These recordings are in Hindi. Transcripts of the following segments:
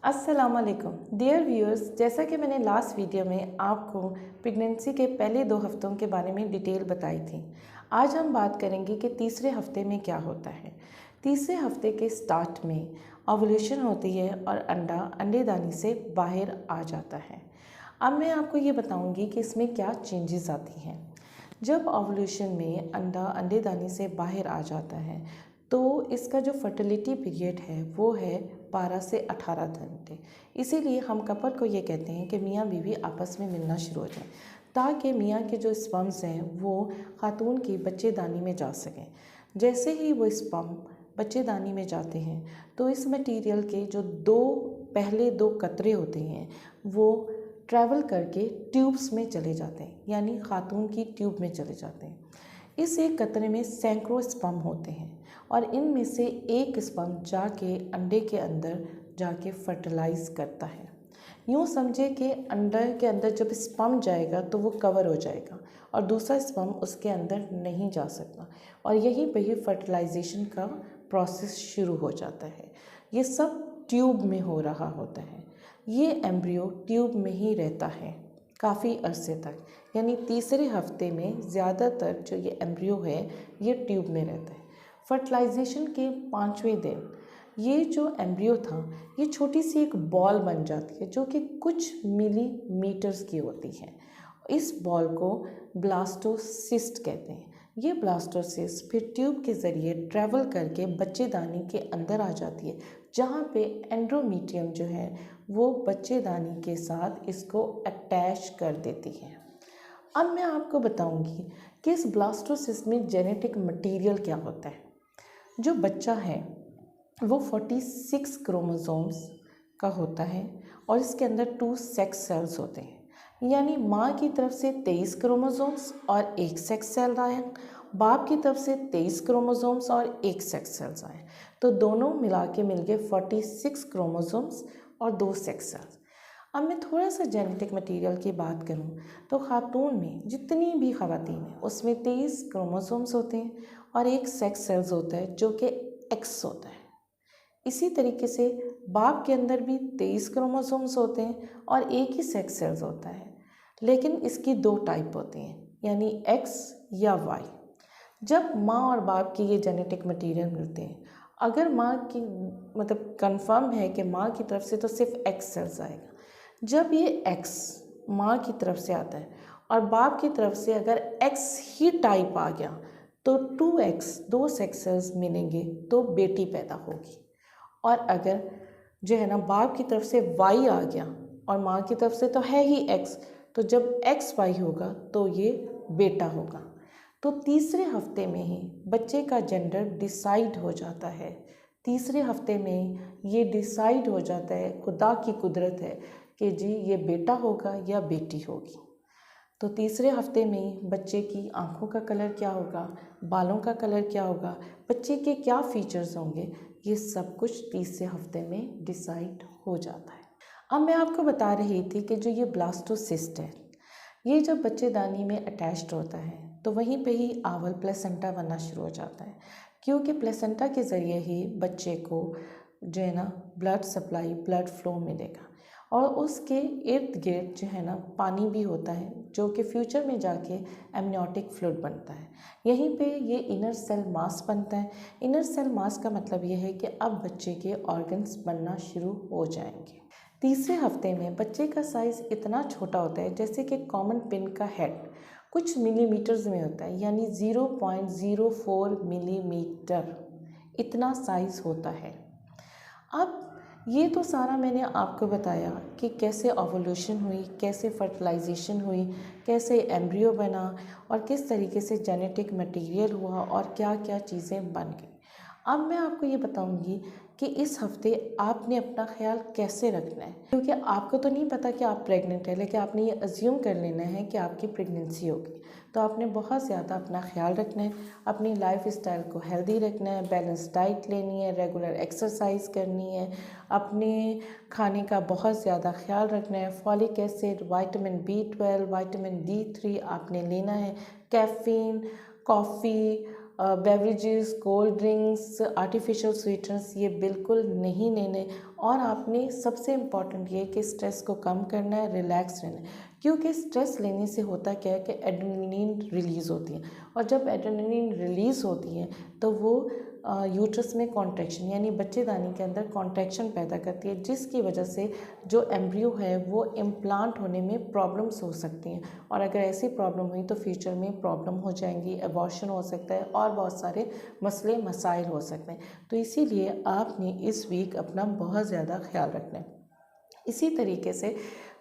अस्सलाम वालेकुम डियर व्यूअर्स। जैसा कि मैंने लास्ट वीडियो में आपको प्रेगनेंसी के पहले 2 हफ्तों के बारे में डिटेल बताई थी। आज हम बात करेंगे कि तीसरे हफ्ते में क्या होता है। तीसरे हफ्ते के स्टार्ट में ओव्यूलेशन होती है और अंडा अंडेदानी से बाहर आ जाता है। अब मैं आपको ये बताऊंगी कि इसमें क्या चेंजेस आती हैं। जब ओव्यूलेशन में अंडा अंडेदानी से बाहर आ जाता है तो इसका जो फर्टिलिटी पीरियड है वो है 12 से 18 घंटे। इसीलिए हम कपल को ये कहते हैं कि मियाँ बीवी आपस में मिलना शुरू हो जाए ताकि मियाँ के जो स्पर्म्स हैं वो खातून की बच्चेदानी में जा सकें। जैसे ही वो स्पर्म बच्चेदानी में जाते हैं तो इस मटेरियल के जो पहले दो कतरे होते हैं वो ट्रैवल करके ट्यूब्स में चले जाते हैं, यानी खातून की ट्यूब में चले जाते हैं। इस एक कतरे में सैकड़ों स्पर्म होते हैं और इनमें से एक स्पर्म जाके अंडे के अंदर जाके फर्टिलाइज करता है। यूँ समझे कि अंडे के अंदर जब स्पर्म जाएगा तो वो कवर हो जाएगा और दूसरा स्पर्म उसके अंदर नहीं जा सकता और यहीं पे ही फर्टिलाइजेशन का प्रोसेस शुरू हो जाता है। ये सब ट्यूब में हो रहा होता है। ये एम्ब्रियो ट्यूब में ही रहता है काफ़ी अरसे तक, यानी तीसरे हफ्ते में ज़्यादातर जो ये एम्ब्रियो है ये ट्यूब में रहता है। फर्टिलाइजेशन के 5वें दिन ये जो एम्ब्रियो था ये छोटी सी एक बॉल बन जाती है जो कि कुछ मिलीमीटर्स की होती है। इस बॉल को ब्लास्टोसिस्ट कहते हैं। ये ब्लास्टोसिस्ट फिर ट्यूब के ज़रिए ट्रैवल करके बच्चेदानी के अंदर आ जाती है, जहाँ पे एंड्रोमीट्रियम जो है वो बच्चेदानी के साथ इसको अटैच कर देती है। अब मैं आपको बताऊंगी कि इस ब्लास्टोसिस्ट में जेनेटिक मटेरियल क्या होता है। जो बच्चा है वो 46 क्रोमोसोम्स का होता है और इसके अंदर 2 सेक्स सेल्स होते हैं, यानी माँ की तरफ से 23 क्रोमोसोम्स और एक सेक्स सेल आए, बाप की तरफ से 23 क्रोमोसोम्स और एक सेक्स सेल्स आए, तो दोनों मिला के मिल गए 46 क्रोमोसोम्स और 2 सेक्स सेल्स। अब मैं थोड़ा सा जेनेटिक मटेरियल की बात करूं तो खातून में जितनी भी ख़वातीन हैं उसमें 23 क्रोमोसोम्स होते हैं और एक सेक्स सेल्स होता है जो कि एक्स होता है। इसी तरीके से बाप के अंदर भी 23 क्रोमोसोम्स होते हैं और एक ही सेक्स सेल्स होता है, लेकिन इसकी 2 टाइप होती हैं, यानी एक्स या वाई। जब माँ और बाप की ये जेनेटिक मटेरियल मिलते हैं, अगर माँ की मतलब कंफर्म है कि माँ की तरफ से तो सिर्फ एक्स सेल्स आएगा। जब ये एक्स माँ की तरफ से आता है और बाप की तरफ से अगर एक्स ही टाइप आ गया तो 2x 2 सेक्स सेल्स मिलेंगे तो बेटी पैदा होगी। और अगर जो है ना बाप की तरफ से वाई आ गया और माँ की तरफ से तो है ही एक्स, तो जब एक्स वाई होगा तो ये बेटा होगा। तो तीसरे हफ्ते में ही बच्चे का जेंडर डिसाइड हो जाता है। तीसरे हफ्ते में ये डिसाइड हो जाता है, खुदा की कुदरत है कि जी ये बेटा होगा या बेटी होगी। तो तीसरे हफ्ते में बच्चे की आँखों का कलर क्या होगा, बालों का कलर क्या होगा, बच्चे के क्या फीचर्स होंगे, ये सब कुछ तीसरे हफ्ते में डिसाइड हो जाता है। अब मैं आपको बता रही थी कि जो ये ब्लास्टोसिस्ट है ये जब बच्चेदानी में अटैच्ड होता है तो वहीं पे ही आवर प्लेसेंटा बनना शुरू हो जाता है, क्योंकि प्लेसेंटा के ज़रिए ही बच्चे को जो है ना ब्लड सप्लाई ब्लड फ्लो मिलेगा और उसके इर्द गिर्द जो है ना पानी भी होता है जो कि फ्यूचर में जाके एमनियोटिक फ्लूइड बनता है। यहीं पे ये इनर सेल मास बनता है। इनर सेल मास का मतलब ये है कि अब बच्चे के ऑर्गन्स बनना शुरू हो जाएंगे। तीसरे हफ्ते में बच्चे का साइज़ इतना छोटा होता है जैसे कि कॉमन पिन का हेड कुछ मिलीमीटर्स में होता है, यानी 0.04 मिलीमीटर इतना साइज़ होता है। अब ये तो सारा मैंने आपको बताया कि कैसे ओवुलेशन हुई, कैसे फर्टिलाइजेशन हुई, कैसे एम्ब्रियो बना और किस तरीके से जेनेटिक मटेरियल हुआ और क्या क्या चीज़ें बन गई। अब मैं आपको ये बताऊंगी कि इस हफ्ते आपने अपना ख्याल कैसे रखना है, क्योंकि आपको तो नहीं पता कि आप प्रेग्नेंट है, लेकिन आपने ये अज्यूम कर लेना है कि आपकी प्रेगनेंसी होगी। तो आपने बहुत ज़्यादा अपना ख्याल रखना है, अपनी लाइफ स्टाइल को हेल्दी रखना है, बैलेंस डाइट लेनी है, रेगुलर एक्सरसाइज करनी है, अपने खाने का बहुत ज़्यादा ख्याल रखना है। Folic acid, vitamin B12, vitamin D3 आपने लेना है। Caffeine, coffee beverages, cold drinks, artificial sweeteners ये बिल्कुल नहीं लेने। और आपने सबसे इम्पॉर्टेंट ये कि स्ट्रेस को कम करना है, रिलैक्स रहना है। क्योंकि स्ट्रेस लेने से होता क्या है कि एड्रेनलिन रिलीज़ होती है, और जब एड्रेनलिन रिलीज़ होती है तो वो यूट्रस में कॉन्ट्रैक्शन यानी बच्चेदानी के अंदर कॉन्ट्रैक्शन पैदा करती है, जिसकी वजह से जो एम्ब्रियो है वो इम्प्लांट होने में प्रॉब्लम्स हो सकती हैं। और अगर ऐसी प्रॉब्लम हुई तो फ्यूचर में प्रॉब्लम हो जाएंगी, एबॉर्शन हो सकता है और बहुत सारे मसले मसाइल हो सकते हैं। तो इसीलिए आपने इस वीक अपना बहुत ज़्यादा ख्याल रखना है। इसी तरीके से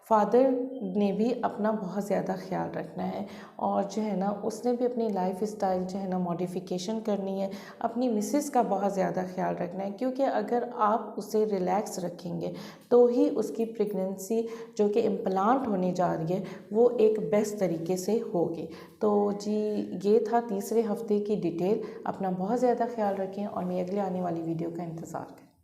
फादर ने भी अपना बहुत ज़्यादा ख्याल रखना है, और जो है ना उसने भी अपनी लाइफ स्टाइल जो है ना मॉडिफिकेशन करनी है। अपनी मिसेस का बहुत ज़्यादा ख्याल रखना है, क्योंकि अगर आप उसे रिलैक्स रखेंगे तो ही उसकी प्रेगनेंसी जो कि इम्प्लांट होने जा रही है वो एक बेस्ट तरीके से होगी। तो जी, ये था तीसरे हफ्ते की डिटेल। अपना बहुत ज़्यादा ख्याल रखें और मैं अगले आने वाली वीडियो का इंतज़ार करें।